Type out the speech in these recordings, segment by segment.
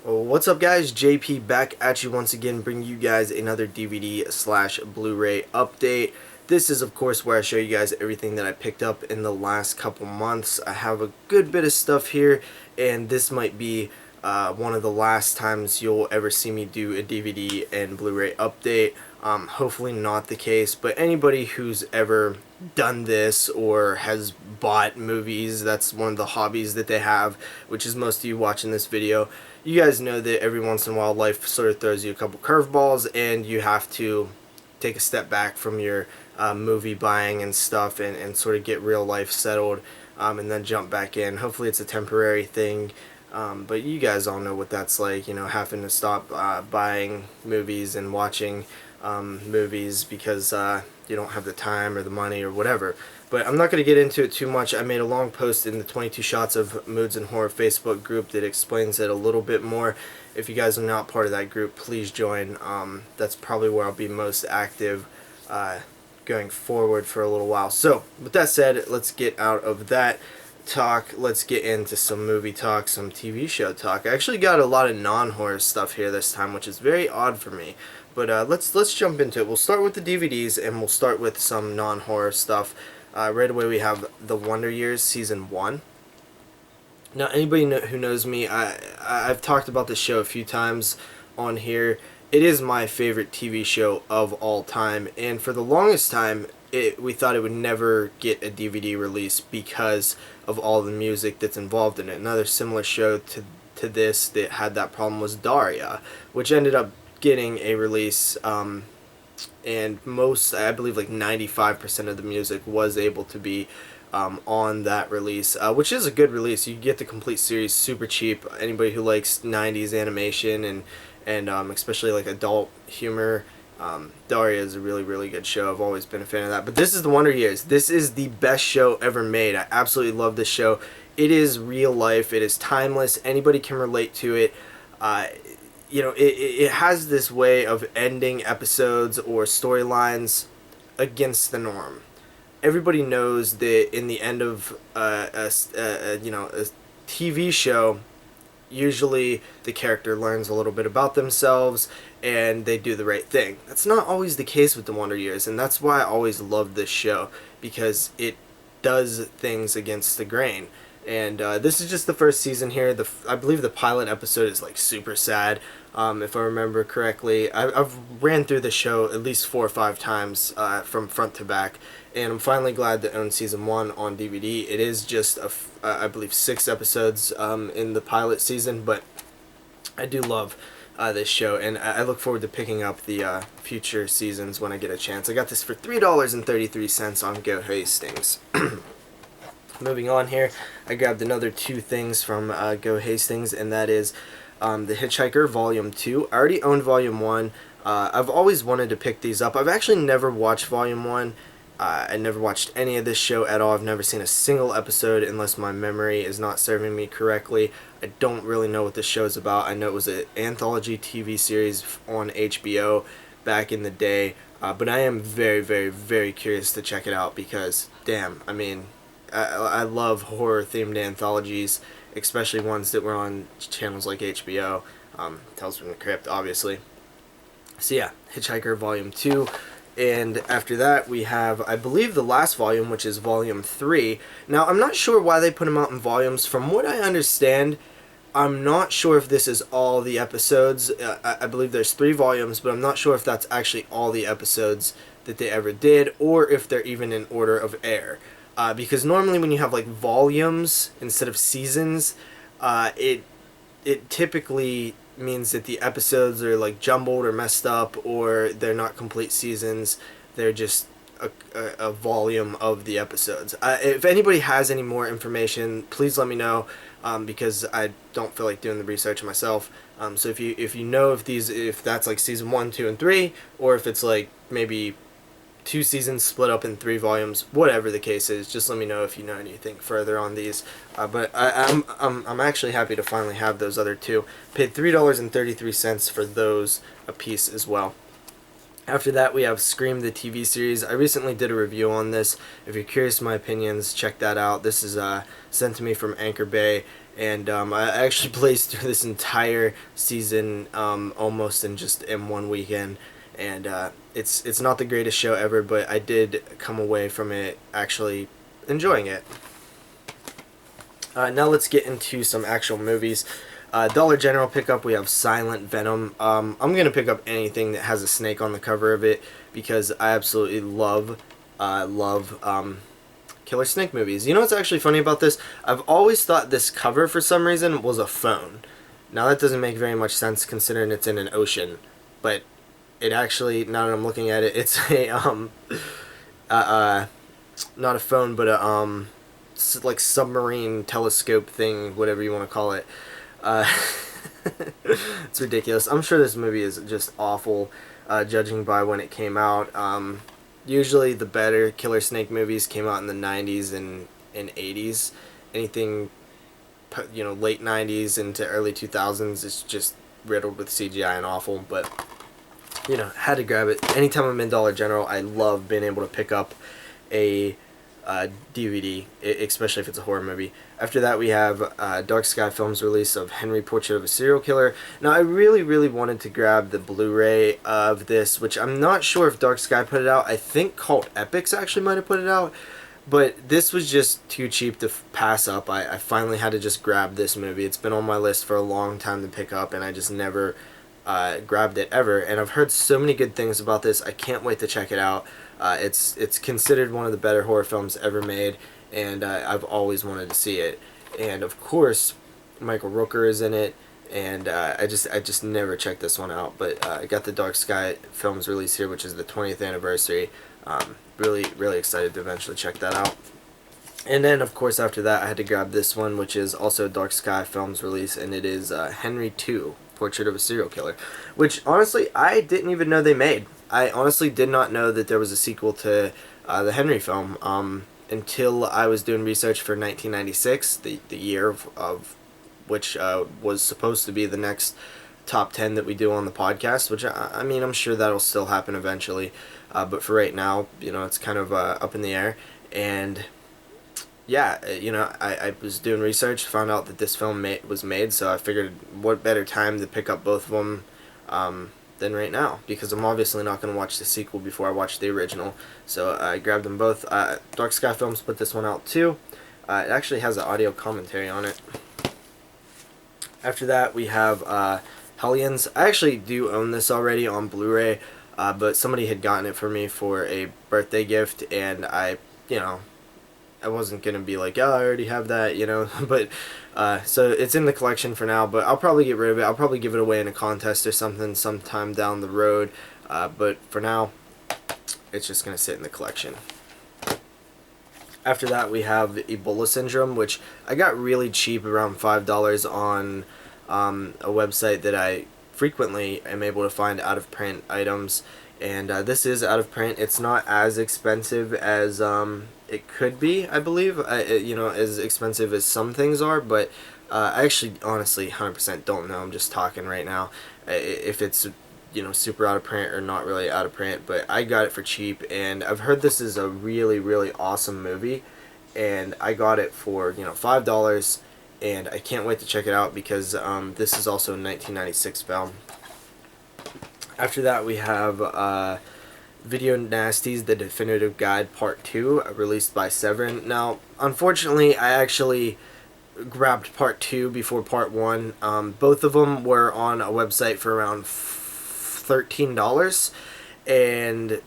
What's up, guys? JP back at you once again, bringing you guys another DVD/Blu-ray update. This is, of course, where I show you guys everything that I picked up in the last couple months. I have a good bit of stuff here, and this might be one of the last times you'll ever see me do a DVD and Blu-ray update. Hopefully not the case, but anybody who's ever done this or has bought movies, that's one of the hobbies that they have, which is most of you watching this video. You guys know that every once in a while life sort of throws you a couple curveballs and you have to take a step back from your movie buying and stuff and sort of get real life settled and then jump back in. Hopefully it's a temporary thing. But you guys all know what that's like, you know, having to stop buying movies and watching movies because you don't have the time or the money or whatever. But I'm not going to get into it too much. I made a long post in the 22 Shots of Moods and Horror Facebook group that explains it a little bit more. If you guys are not part of that group, please join. That's probably where I'll be most active going forward for a little while. So, with that said, let's get out of that talk. Let's get into some movie talk, some TV show talk. I actually got a lot of non-horror stuff here this time, which is very odd for me. But let's jump into it. We'll start with the DVDs, and we'll start with some non-horror stuff. Right away we have The Wonder Years Season 1. Now, anybody who knows me, I've talked about this show a few times on here. It is my favorite TV show of all time, and for the longest time, we thought it would never get a DVD release because of all the music that's involved in it. Another similar show to this that had that problem was Daria, which ended up getting a release, and most, I believe like 95% of the music was able to be on that release, which is a good release. You get the complete series super cheap. Anybody who likes 90s animation and especially like adult humor, Daria is a really good show. I've always been a fan of that. But this is The Wonder Years. This is the best show ever made. I absolutely love this show. It is real life. It is timeless. Anybody can relate to it. You know, it has this way of ending episodes or storylines against the norm. Everybody knows that in the end of a TV show, usually the character learns a little bit about themselves and they do the right thing. That's not always the case with The Wonder Years, and that's why I always loved this show, because it does things against the grain. And this is just the first season here. I believe the pilot episode is like super sad, if I remember correctly. I've ran through the show at least 4 or 5 times from front to back, and I'm finally glad to own season 1 on DVD. It is just I believe 6 episodes in the pilot season, but I do love this show, and I look forward to picking up the future seasons when I get a chance. I got this for $3.33 on Go Hastings. Moving on here, I grabbed another 2 things from Go Hastings, and that is The Hitchhiker Volume 2. I already owned Volume 1. I've always wanted to pick these up. I've actually never watched Volume 1. I never watched any of this show at all. I've never seen a single episode unless my memory is not serving me correctly. I don't really know what this show is about. I know it was an anthology TV series on HBO back in the day, but I am very curious to check it out because, damn, I mean, I love horror-themed anthologies, especially ones that were on channels like HBO, Tales from the Crypt, obviously. So yeah, Hitchhiker Volume 2, and after that we have, I believe, the last volume, which is Volume 3. Now, I'm not sure why they put them out in volumes. From what I understand, I'm not sure if this is all the episodes. I believe there's 3 volumes, but I'm not sure if that's actually all the episodes that they ever did, or if they're even in order of air. Because normally when you have like volumes instead of seasons, it typically means that the episodes are like jumbled or messed up, or they're not complete seasons. They're just a volume of the episodes. If anybody has any more information, please let me know, because I don't feel like doing the research myself. So if you know if that's like season 1, 2, and 3, or if it's like maybe 2 seasons split up in 3 volumes, whatever the case is, just let me know if you know anything further on these. But I'm actually happy to finally have those other 2. Paid $3.33 for those a piece as well. After that, we have Scream, the TV series. I recently did a review on this. If you're curious my opinions, check that out. This is sent to me from Anchor Bay, and I actually blazed through this entire season almost in one weekend, and it's not the greatest show ever, but I did come away from it actually enjoying it. Now let's get into some actual movies. Dollar General pickup, we have Silent Venom. I'm going to pick up anything that has a snake on the cover of it because I absolutely love Killer Snake movies. You know what's actually funny about this? I've always thought this cover for some reason was a phone. Now that doesn't make very much sense considering it's in an ocean, but it actually, now that I'm looking at it, it's a not a phone, but a like submarine telescope thing, whatever you want to call it. It's ridiculous. I'm sure this movie is just awful, judging by when it came out. Usually the better Killer Snake movies came out in the 90s and 80s. Anything, late 90s into early 2000s is just riddled with CGI and awful, but, had to grab it. Anytime I'm in Dollar General, I love being able to pick up a DVD, especially if it's a horror movie. After that, we have Dark Sky Films' release of Henry, Portrait of a Serial Killer. Now, I really wanted to grab the Blu-ray of this, which I'm not sure if Dark Sky put it out. I think Cult Epics actually might have put it out, but this was just too cheap to pass up. I finally had to just grab this movie. It's been on my list for a long time to pick up, and I just never grabbed it ever. And I've heard so many good things about this. I can't wait to check it out. It's considered one of the better horror films ever made, and I've always wanted to see it. And of course, Michael Rooker is in it, and I just never checked this one out. But I got the Dark Sky Films release here, which is the 20th anniversary. Really excited to eventually check that out. And then, of course, after that, I had to grab this one, which is also Dark Sky Films release, and it is Henry 2, Portrait of a Serial Killer, which, honestly, I didn't even know they made. I honestly did not know that there was a sequel to the Henry film until I was doing research for 1996, the year of which was supposed to be the next top 10 that we do on the podcast, which, I mean, I'm sure that'll still happen eventually, but for right now, it's kind of up in the air. And yeah, I was doing research, found out that this film was made, so I figured what better time to pick up both of them than right now, because I'm obviously not going to watch the sequel before I watch the original. So I grabbed them both. Dark Sky Films put this one out too. It actually has an audio commentary on it. After that, we have Hellions. I actually do own this already on Blu-ray, but somebody had gotten it for me for a birthday gift, and I wasn't going to be like, oh, I already have that, but so it's in the collection for now, but I'll probably get rid of it. I'll probably give it away in a contest or something sometime down the road, but for now, it's just going to sit in the collection. After that, we have Ebola Syndrome, which I got really cheap, around $5 on a website that I frequently am able to find out-of-print items, and this is out of print. It's not as expensive as it could be, I believe, as expensive as some things are, but I actually honestly 100% don't know. I'm just talking right now if it's super out of print or not really out of print, but I got it for cheap, and I've heard this is a really awesome movie, and I got it for $5, and I can't wait to check it out because this is also a 1996 film. After that, we have Video Nasties, The Definitive Guide Part 2, released by Severin. Now, unfortunately, I actually grabbed Part 2 before Part 1. Both of them were on a website for around $13, and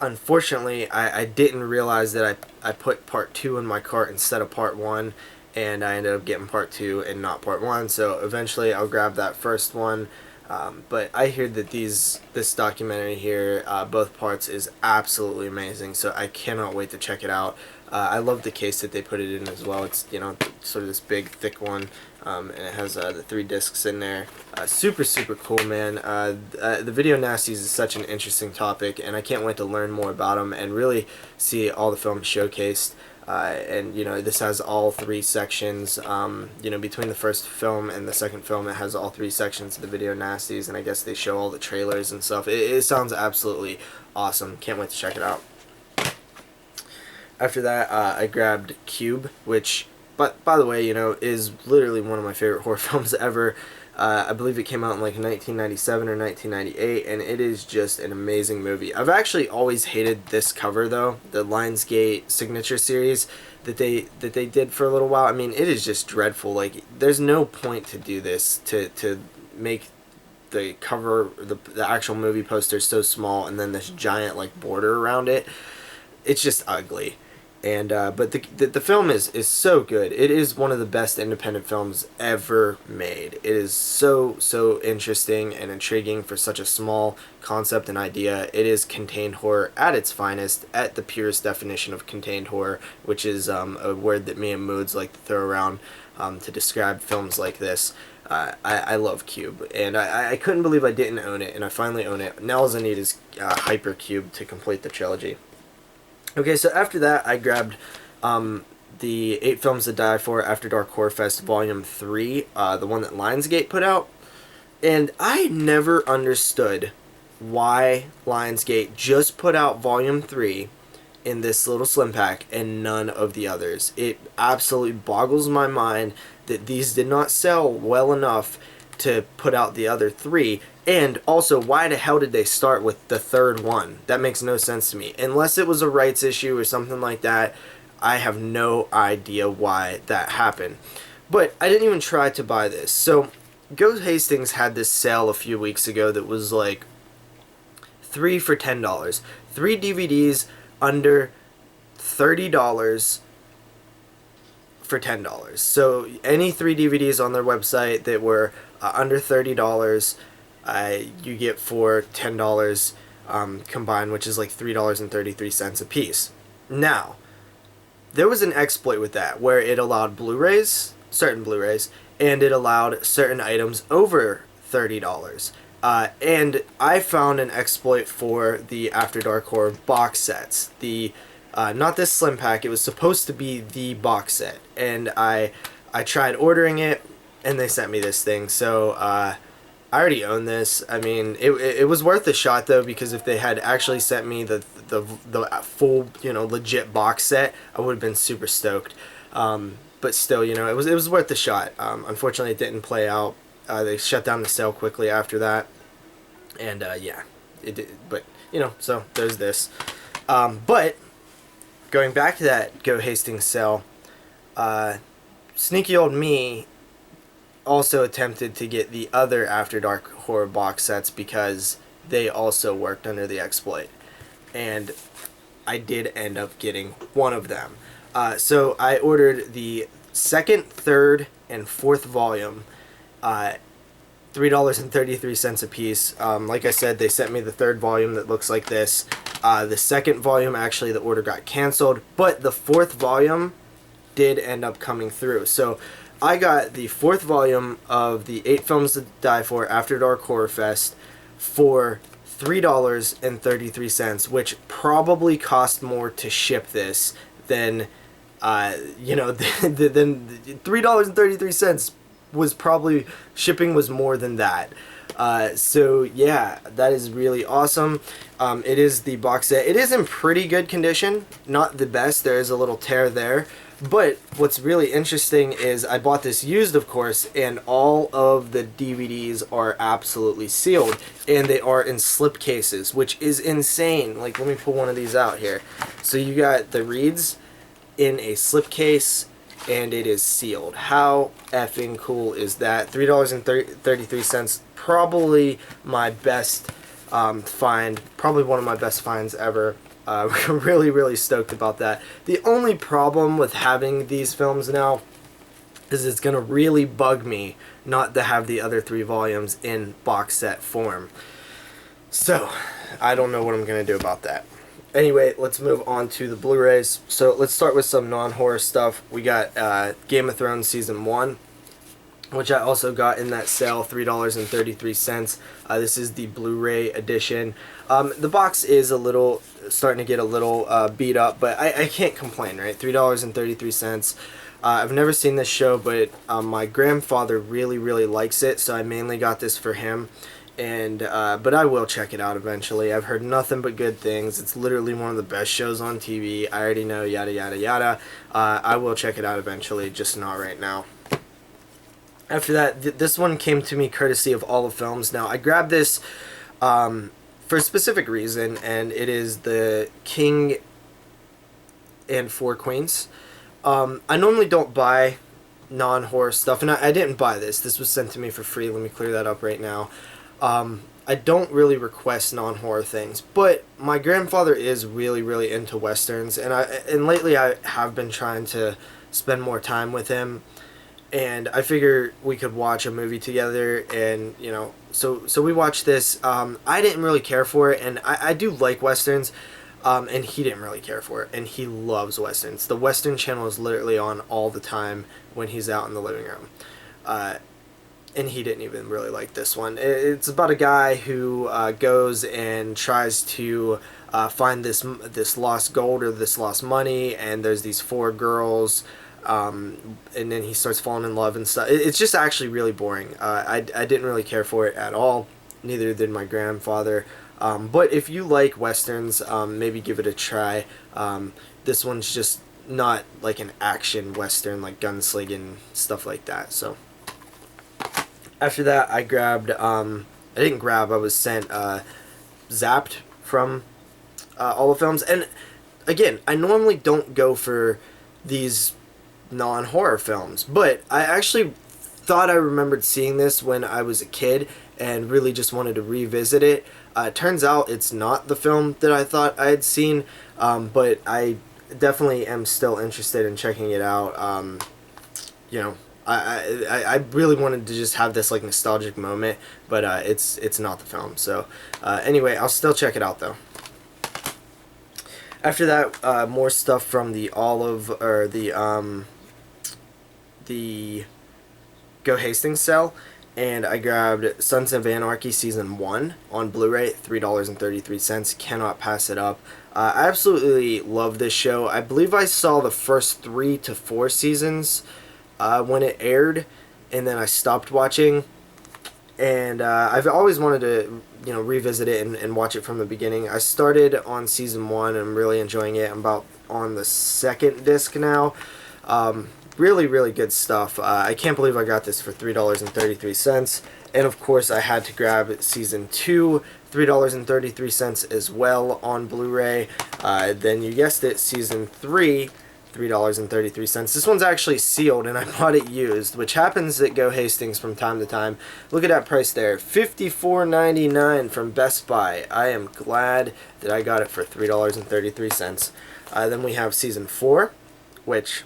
unfortunately, I didn't realize that I put Part 2 in my cart instead of Part 1, and I ended up getting Part 2 and not Part 1, so eventually I'll grab that first one. But I hear that this documentary here, both parts, is absolutely amazing, so I cannot wait to check it out. I love the case that they put it in as well. It's, sort of this big, thick one, and it has the 3 discs in there. Super cool, man. The Video Nasties is such an interesting topic, and I can't wait to learn more about them and really see all the films showcased. And this has all 3 sections. Between the first film and the second film, it has all 3 sections of the Video Nasties, and I guess they show all the trailers and stuff. It sounds absolutely awesome. Can't wait to check it out. After that, I grabbed Cube, which, but by the way, you know, is literally one of my favorite horror films ever. I believe it came out in like 1997 or 1998, and it is just an amazing movie. I've actually always hated this cover though, the Lionsgate signature series that they did for a little while. I mean, it is just dreadful. Like, there's no point to do this, to make the cover, the actual movie poster so small, and then this giant like border around it. It's just ugly. And but the film is so good. It is one of the best independent films ever made. It is so interesting and intriguing for such a small concept and idea. It is contained horror at its finest, at the purest definition of contained horror, which is a word that me and Moods like to throw around to describe films like this. I love Cube, and I couldn't believe I didn't own it, and I finally own it. Now all I need is Hypercube to complete the trilogy. Okay, so after that, I grabbed the 8 Films to Die For After Dark Horror Fest Volume 3, the one that Lionsgate put out. And I never understood why Lionsgate just put out Volume 3 in this little slim pack and none of the others. It absolutely boggles my mind that these did not sell well enough to put out the other 3. And also, why the hell did they start with the 3rd one? That makes no sense to me. Unless it was a rights issue or something like that, I have no idea why that happened. But I didn't even try to buy this. So, Go Hastings had this sale a few weeks ago that was like 3 for $10. 3 DVDs under $30 for $10. So any 3 DVDs on their website that were under $30, you get for $10 combined, which is like $3.33 a piece. Now, there was an exploit with that where it allowed Blu-rays, certain Blu-rays, and it allowed certain items over $30. And I found an exploit for the After Dark Horror box sets. The not this slim pack, it was supposed to be the box set. And I tried ordering it, and they sent me this thing. So I already own this. I mean, it was worth a shot though, because if they had actually sent me the full, you know, legit box set, I would have been super stoked. But still, you know, it was worth the shot. Unfortunately, it didn't play out. They shut down the sale quickly after that, and yeah, it did. But you know, so there's this. But going back to that Go Hastings sale, sneaky old me also attempted to get the other After Dark Horror box sets because they also worked under the exploit, and I did end up getting one of them. So I ordered the 2nd, 3rd, and 4th volume, $3.33 a piece. Like I said, they sent me the 3rd volume that looks like this. The 2nd volume, actually, the order got canceled, but the 4th volume did end up coming through. So I got the 4th volume of the 8 Films to Die For After Dark Horror Fest for $3.33, which probably cost more to ship this than, you know, than $3.33 was probably, shipping was more than that. So yeah, that is really awesome. It is the box set. It is in pretty good condition, not the best. There is a little tear there. But what's really interesting is I bought this used, of course, and all of the DVDs are absolutely sealed, and they are in slip cases, which is insane. Like, let me pull one of these out here. So you got the reeds in a slip case, and it is sealed. How effing cool is that? $3.33, probably my best find, probably one of my best finds ever. Really stoked about that. The only problem with having these films now is it's going to really bug me not to have the other 3 volumes in box set form. So, I don't know what I'm going to do about that. Anyway, let's move on to the Blu-rays. So, let's start with some non-horror stuff. We got Game of Thrones Season 1, which I also got in that sale, $3.33. This is the Blu-ray edition. The box is starting to get a little beat up, but I can't complain, right? $3.33. I've never seen this show, but my grandfather really likes it, so I mainly got this for him. and but I will check it out eventually. I've heard nothing but good things. It's literally one of the best shows on TV. I already know, yada yada yada. I will check it out eventually, just not right now. After that, this one came to me courtesy of All of Films. Now, I grabbed this for a specific reason, and it is the King and Four Queens. I normally don't buy non-horror stuff, and I didn't buy this. This was sent to me for free. Let me clear that up right now. I don't really request non-horror things, but my grandfather is really into westerns, and lately I have been trying to spend more time with him, and I figure we could watch a movie together, and you know, so we watched this. I didn't really care for it, and I do like westerns, and he didn't really care for it, and he loves westerns. The Western Channel is literally on all the time when he's out in the living room. And he didn't even really like this one. It's about a guy who goes and tries to find this lost gold or this lost money, and there's these four girls, and then he starts falling in love and stuff. It's just actually really boring. I didn't really care for it at all. Neither did my grandfather. But if you like westerns, maybe give it a try. This one's just not like an action western, like gunslinging, stuff like that. So after that, I grabbed, I was sent Zapped from All the Films. And again, I normally don't go for these non-horror films, but I actually thought I remembered seeing this when I was a kid and really just wanted to revisit it. It turns out it's not the film that I thought I had seen, but I definitely am still interested in checking it out. You know, I really wanted to just have this like nostalgic moment, but it's not the film. So anyway, I'll still check it out though. After that, more stuff from the the Go Hastings sale, and I grabbed Sons of Anarchy Season 1 on Blu-ray, $3.33. Cannot pass it up. I absolutely love this show. I believe I saw the first 3 to 4 seasons when it aired, and then I stopped watching. And I've always wanted to, you know, revisit it and watch it from the beginning. I started on Season 1 and I'm really enjoying it. I'm about on the second disc now. Really good stuff. I can't believe I got this for $3.33. And of course I had to grab Season 2, $3.33 as well on Blu-ray. Then you guessed it, Season 3, $3.33. This one's actually sealed and I bought it used, which happens at Go Hastings from time to time. Look at that price there, $54.99 from Best Buy. I am glad that I got it for $3.33. Then we have Season 4, which,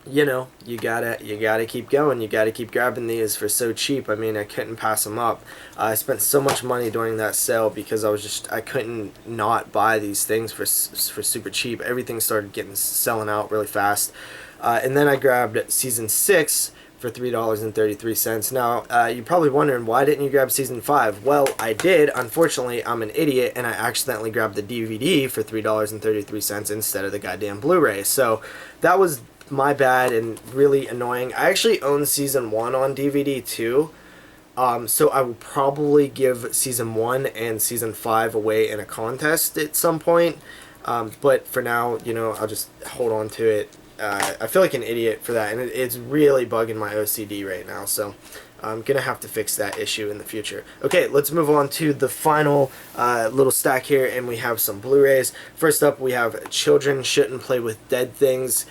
you know, you gotta keep going. You gotta keep grabbing these for so cheap. I mean, I couldn't pass them up. I spent so much money during that sale because I couldn't not buy these things for super cheap. Everything started selling out really fast. And then I grabbed Season 6 for $3.33. Now, you're probably wondering, why didn't you grab Season 5? Well, I did. Unfortunately, I'm an idiot, and I accidentally grabbed the DVD for $3.33 instead of the goddamn Blu-ray. So that was my bad and really annoying. I actually own Season 1 on DVD too, so I will probably give Season 1 and Season 5 away in a contest at some point, but for now, you know, I'll just hold on to it. I feel like an idiot for that, and it's really bugging my OCD right now, so I'm gonna have to fix that issue in the future. Okay, let's move on to the final little stack here, and we have some Blu-rays. First up, we have Children Shouldn't Play with Dead Things,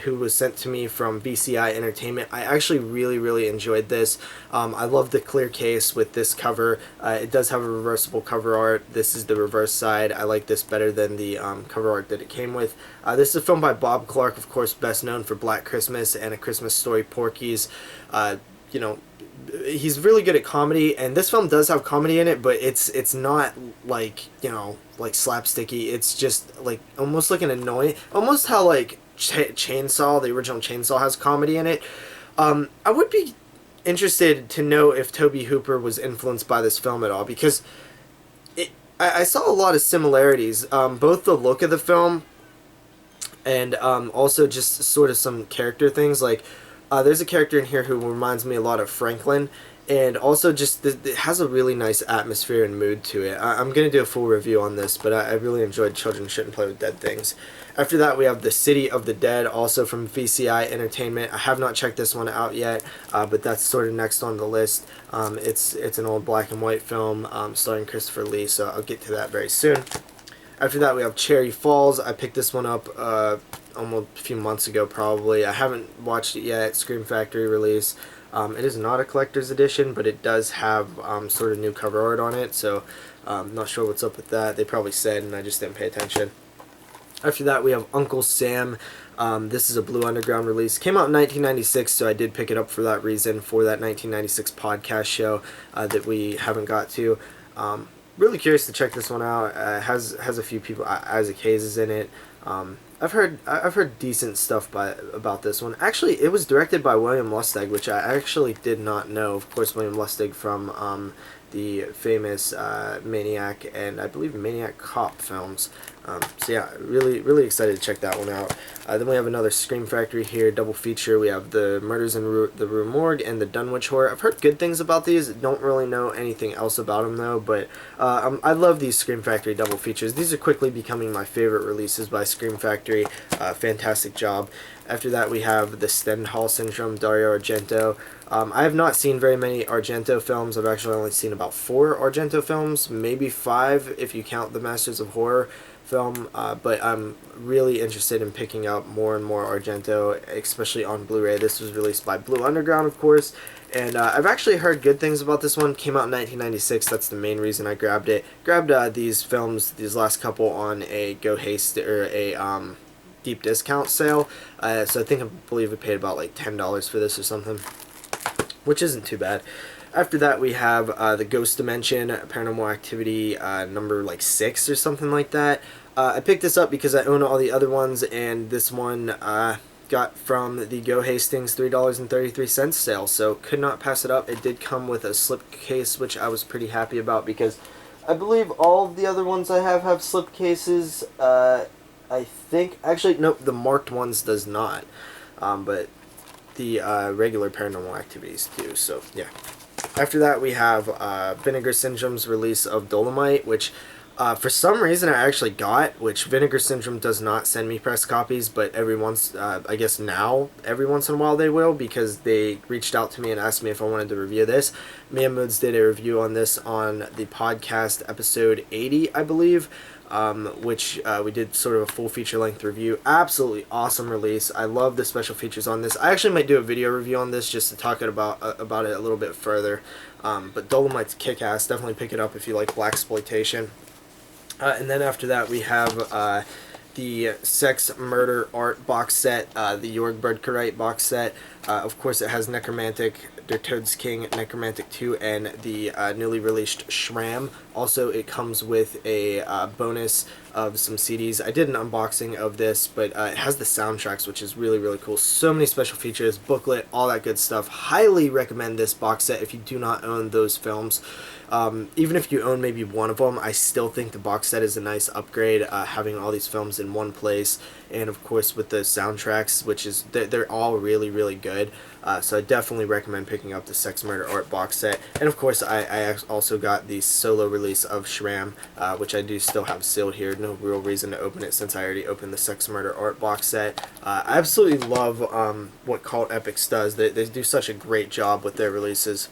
who was sent to me from BCI Entertainment. I actually really enjoyed this. I love the clear case with this cover. It does have a reversible cover art. This is the reverse side. I like this better than the cover art that it came with. This is a film by Bob Clark, of course, best known for Black Christmas and A Christmas Story Porky's. You know, he's really good at comedy, and this film does have comedy in it, but it's not like, you know, like slapsticky. It's just like almost like an annoying, almost how like Chainsaw, the original Chainsaw, has comedy in it. I would be interested to know if Tobe Hooper was influenced by this film at all, because I saw a lot of similarities, both the look of the film and also just sort of some character things. Like there's a character in here who reminds me a lot of Franklin And also just it has a really nice atmosphere and mood to it. I'm going to do a full review on this, but I really enjoyed Children Shouldn't Play with Dead Things. After that, we have The City of the Dead, also from VCI Entertainment. I have not checked this one out yet, but that's sort of next on the list. It's an old black and white film starring Christopher Lee, so I'll get to that very soon. After that, we have Cherry Falls. I picked this one up almost a few months ago, probably. I haven't watched it yet. Scream Factory release. It is not a collector's edition, but it does have sort of new cover art on it, so not sure what's up with that. They probably said, and I just didn't pay attention. After that, we have Uncle Sam. This is a Blue Underground release. Came out in 1996, so I did pick it up for that reason, for that 1996 podcast show that we haven't got to. Really curious to check this one out. Has a few people. Isaac Hayes is in it. I've heard decent stuff about this one. Actually, it was directed by William Lustig, which I actually did not know. Of course, William Lustig from the famous Maniac and I believe Maniac Cop films. So yeah, really excited to check that one out. Then we have another Scream Factory here, double feature. We have the Murders in the Rue Morgue and the Dunwich Horror. I've heard good things about these. Don't really know anything else about them though, but I love these Scream Factory double features. These are quickly becoming my favorite releases by Scream Factory. Fantastic job. After that, we have the Stendhal Syndrome, Dario Argento. I have not seen very many Argento films. I've actually only seen about 4 Argento films, maybe 5 if you count the Masters of Horror film, but I'm really interested in picking up more and more Argento, especially on Blu-ray. This was released by Blue Underground, of course, and I've actually heard good things about this one. Came out in 1996. That's the main reason I grabbed it. Grabbed these films, these last couple, on a deep discount sale. So I believe I paid about like $10 for this or something, which isn't too bad. After that, we have the Ghost Dimension, Paranormal Activity number like 6 or something like that. I picked this up because I own all the other ones, and this one got from the Go Hastings $3.33 sale, so could not pass it up. It did come with a slipcase, which I was pretty happy about because I believe all of the other ones I have slipcases. I think, actually, nope, the marked ones does not, but the regular Paranormal Activities do, so yeah. After that, we have Vinegar Syndrome's release of Dolomite, which for some reason I actually got, which Vinegar Syndrome does not send me press copies, but every once, I guess now, every once in a while they will, because they reached out to me and asked me if I wanted to review this. Mia Moods did a review on this on the podcast episode 80, I believe, which we did sort of a full feature-length review. Absolutely awesome release. I love the special features on this. I actually might do a video review on this just to talk about it a little bit further. But Dolomite's kick-ass. Definitely pick it up if you like blaxploitation. And then after that, we have the Sex Murder Art box set, the Jorg Berdkerite box set. Of course, it has Necromantic, Der Toad's King, Necromantic 2, and the newly released Shram. Also, it comes with a bonus of some CDs. I did an unboxing of this, but it has the soundtracks, which is really cool. So many special features, booklet, all that good stuff. Highly recommend this box set if you do not own those films. Even if you own maybe one of them, I still think the box set is a nice upgrade, having all these films in one place, and of course with the soundtracks, which is, they're all really good. So I definitely recommend picking up the Sex Murder Art box set. And of course, I also got the solo release of Shram, which I do still have sealed here. No real reason to open it since I already opened the Sex Murder Art box set. I absolutely love what Cult Epics does. They do such a great job with their releases.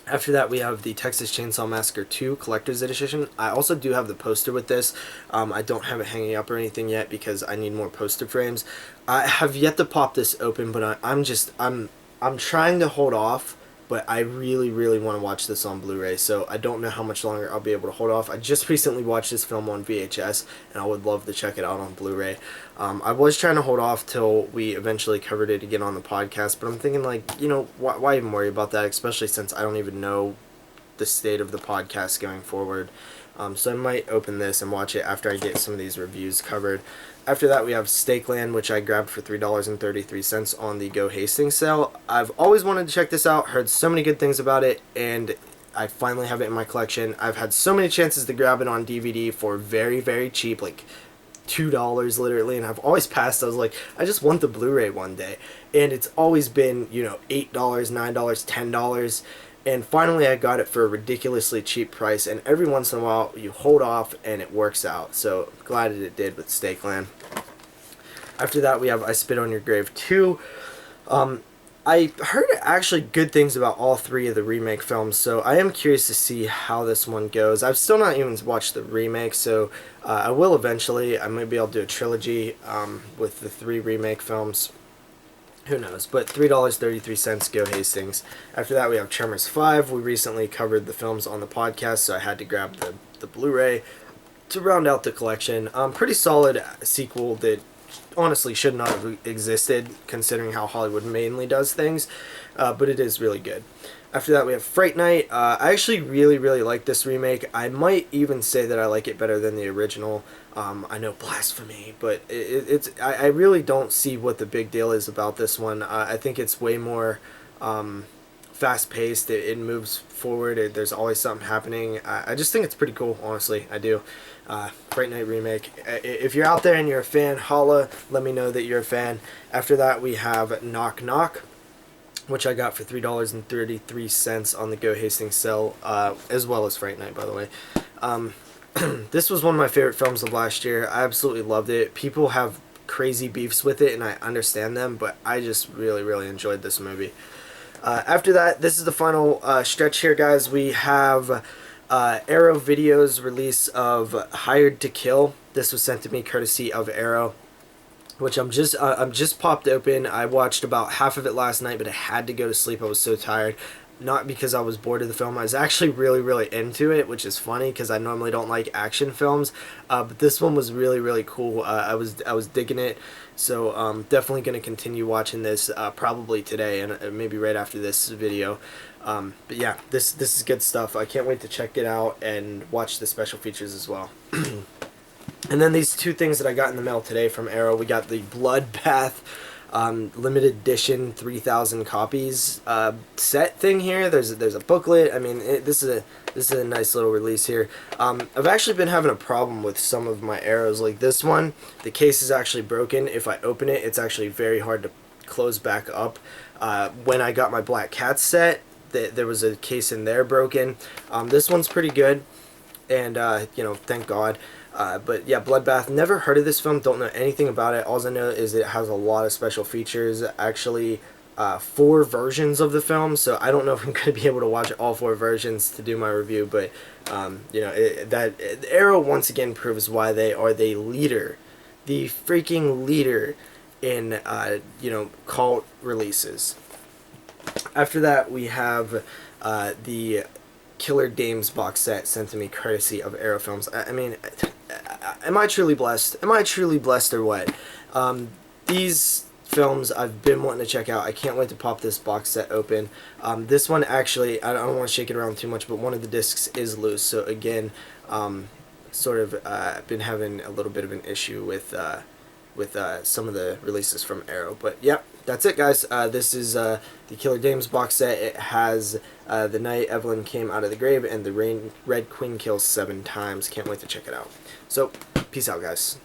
After that, we have the Texas Chainsaw Massacre 2 Collector's Edition. I also do have the poster with this. I don't have it hanging up or anything yet because I need more poster frames. I have yet to pop this open, but I'm trying to hold off, but I really want to watch this on Blu-ray, so I don't know how much longer I'll be able to hold off. I just recently watched this film on VHS, and I would love to check it out on Blu-ray. I was trying to hold off till we eventually covered it again on the podcast, but I'm thinking, like, you know, why even worry about that, especially since I don't even know the state of the podcast going forward. So I might open this and watch it after I get some of these reviews covered. After that, we have Stakeland, which I grabbed for $3.33 on the Go Hastings sale. I've always wanted to check this out, heard so many good things about it, and I finally have it in my collection. I've had so many chances to grab it on DVD for very cheap, like $2 literally, and I've always passed. I was like, I just want the Blu-ray one day, and it's always been, you know, $8, $9, $10, And finally I got it for a ridiculously cheap price, and every once in a while you hold off and it works out. So glad that it did with Steakland. After that we have I Spit on Your Grave 2. I heard actually good things about all three of the remake films, so I am curious to see how this one goes. I've still not even watched the remake, so I will eventually. Maybe I'll do a trilogy with the 3 remake films. Who knows? But $3.33, go Hastings. After that we have Tremors 5. We recently covered the films on the podcast, so I had to grab the Blu-ray to round out the collection. Pretty solid sequel that honestly should not have existed considering how Hollywood mainly does things, but it is really good. After that we have Fright Night. I actually really like this remake. I might even say that I like it better than the original. I know, blasphemy, but I really don't see what the big deal is about this one. I think it's way more fast-paced. It moves forward. There's always something happening. I just think it's pretty cool, honestly. I do. Fright Night remake. If you're out there and you're a fan, holla. Let me know that you're a fan. After that, we have Knock Knock, which I got for $3.33 on the Go Hastings sale, as well as Fright Night, by the way. This was one of my favorite films of last year. I absolutely loved it. People have crazy beefs with it, and I understand them, but I just really enjoyed this movie. After that, this is the final stretch here, guys. We have Arrow Video's release of Hired to Kill. This was sent to me courtesy of Arrow, which I'm just popped open. I watched about half of it last night, but I had to go to sleep. I was so tired. Not because I was bored of the film. I was actually really into it, which is funny because I normally don't like action films. But this one was really cool. I was digging it. So definitely going to continue watching this probably today and maybe right after this video. But yeah, this is good stuff. I can't wait to check it out and watch the special features as well. And then these 2 things that I got in the mail today from Arrow. We got the Bloodbath limited edition 3,000 copies set thing here. There's a booklet. I mean, this is a nice little release here. I've actually been having a problem with some of my Arrows, like this one. The case is actually broken. If I open it, it's actually very hard to close back up. When I got my Black Cat set, there was a case in there broken. This one's pretty good, and you know, thank God. But yeah, Bloodbath, never heard of this film, don't know anything about it. All I know is it has a lot of special features, actually 4 versions of the film, so I don't know if I'm going to be able to watch all 4 versions to do my review, but you know, Arrow once again proves why they are the leader, the freaking leader in you know, cult releases. After that we have the Killer Dames box set sent to me courtesy of Arrow Films. I mean, am I truly blessed? Am I truly blessed or what? These films I've been wanting to check out. I can't wait to pop this box set open. This one actually, I don't want to shake it around too much, but one of the discs is loose. So again, sort of been having a little bit of an issue with some of the releases from Arrow. But yep, that's it, guys. This is the Killer Dames box set. It has The Night Evelyn Came Out of the Grave and The Red Queen Kills 7 Times. Can't wait to check it out. So, peace out, guys.